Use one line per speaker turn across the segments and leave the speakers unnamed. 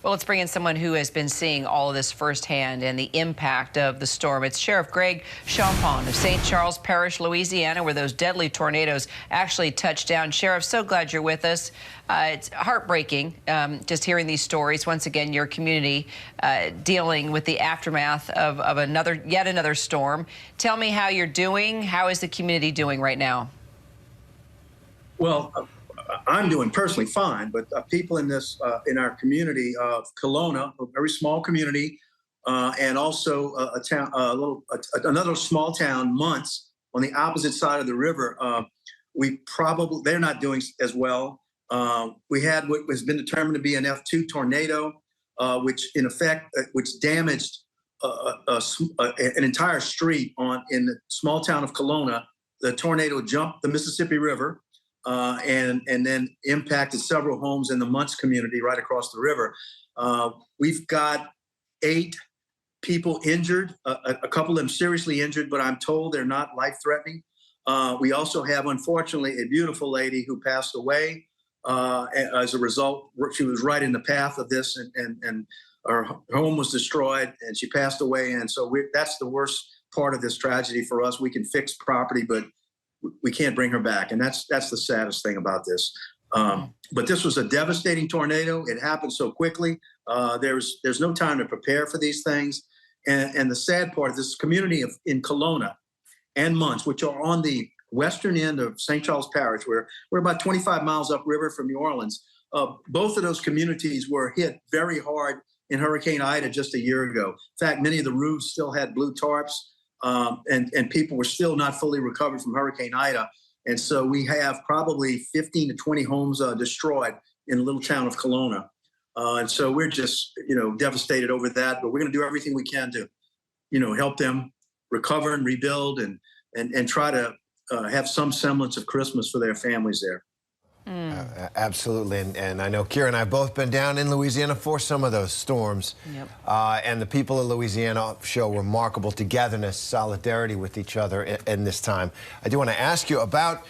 Well, let's bring in someone who has been seeing all of this firsthand and the impact of the storm. It's Sheriff Greg Champon of St. Charles Parish, Louisiana, where those deadly tornadoes actually touched down. Sheriff, so glad you're with us. It's heartbreaking just hearing these stories. Once again, your community dealing with the aftermath of yet another storm. Tell me how you're doing. How is the community doing right now?
Well, I'm doing personally fine, but people in in our community of Kelowna, a very small community, and also another small town, Muntz, on the opposite side of the river. They're not doing as well. We had what has been determined to be an F2 tornado, which in effect, which damaged an entire street in the small town of Kelowna. The tornado jumped the Mississippi River. And then impacted several homes in the Muntz community right across the river. We've got 8 people injured, a couple of them seriously injured, but I'm told they're not life-threatening. We also have, unfortunately, a beautiful lady who passed away as a result. She was right in the path of this, and her home was destroyed, and she passed away. And so that's the worst part of this tragedy for us. We can fix property, but we can't bring her back, and that's the saddest thing about this. But this was a devastating tornado. It happened so quickly. There's no time to prepare for these things. And the sad part of this community in Kelowna and Muntz, which are on the western end of St. Charles Parish, where we're about 25 miles upriver from New Orleans. Both of those communities were hit very hard in Hurricane Ida just a year ago. In fact, many of the roofs still had blue tarps. And people were still not fully recovered from Hurricane Ida. And so we have probably 15 to 20 homes destroyed in the little town of Kelowna. And so we're just, devastated over that. But we're going to do everything we can to, help them recover and rebuild and try to have some semblance of Christmas for their families there.
Absolutely, and I know Kira and I have both been down in Louisiana for some of those storms. Yep. And the people of Louisiana show remarkable togetherness, solidarity with each other in this time. I do want to ask you about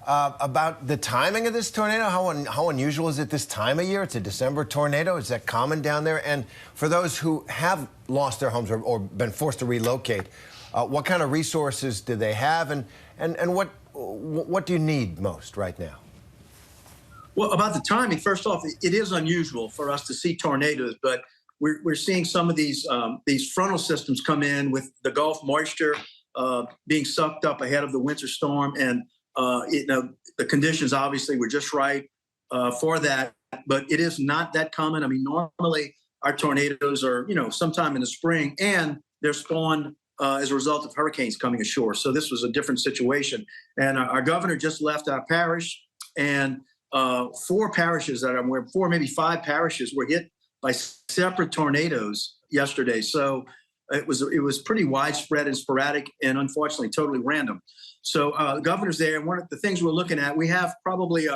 the timing of this tornado. How unusual is it this time of year? It's a December tornado. Is that common down there? And for those who have lost their homes or been forced to relocate, what kind of resources do they have, and what do you need most right now?
Well, about the timing, first off, it is unusual for us to see tornadoes, but we're seeing some of these frontal systems come in with the Gulf moisture being sucked up ahead of the winter storm, and the conditions obviously were just right for that. But it is not that common. I mean, normally our tornadoes are sometime in the spring, and they're spawned as a result of hurricanes coming ashore. So this was a different situation. And our governor just left our parish, and 4 parishes that I'm aware of, 4, maybe 5 parishes were hit by separate tornadoes yesterday. So it was pretty widespread and sporadic, and unfortunately totally random. So the governor's there, and one of the things we're looking at, we have probably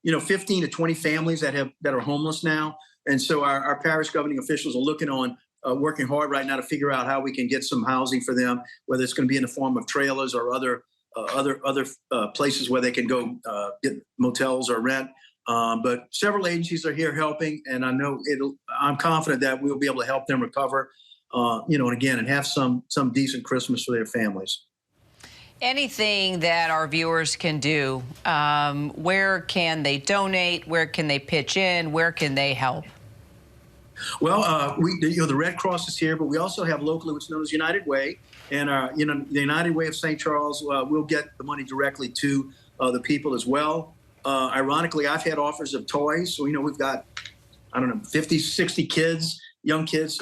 15 to 20 families that are homeless now, and so our parish governing officials are working hard right now to figure out how we can get some housing for them, whether it's going to be in the form of trailers or other places where they can go get motels or rent. But several agencies are here helping, and I'm confident that we'll be able to help them recover, and have some decent Christmas for their families.
Anything that our viewers can do, where can they donate? Where can they pitch in? Where can they help?
Well, the Red Cross is here, but we also have locally what's known as United Way. And the United Way of St. Charles will get the money directly to the people as well. Ironically, I've had offers of toys. So, we've got, 50, 60 kids, young kids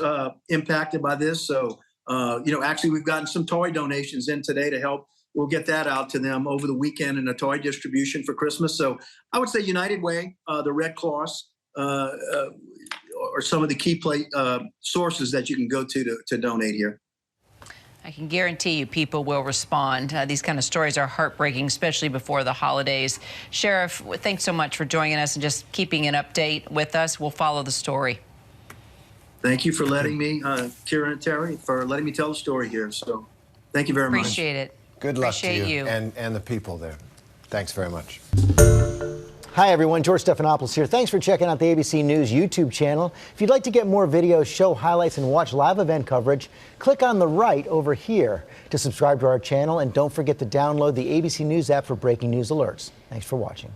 impacted by this. So, actually, we've gotten some toy donations in today to help. We'll get that out to them over the weekend in a toy distribution for Christmas. So I would say United Way, the Red Cross, are some of the key sources that you can go to donate here.
I can guarantee you people will respond. These kind of stories are heartbreaking, especially before the holidays. Sheriff, thanks so much for joining us and just keeping an update with us. We'll follow the story.
Thank you for letting me, Kira and Terry, for letting me tell the story here. So thank you very much.
Appreciate it.
Good luck to
you
and the people there. Thanks very much.
Hi, everyone. George Stephanopoulos here. Thanks for checking out the ABC News YouTube channel. If you'd like to get more videos, show highlights, and watch live event coverage, click on the right over here to subscribe to our channel. And don't forget to download the ABC News app for breaking news alerts. Thanks for watching.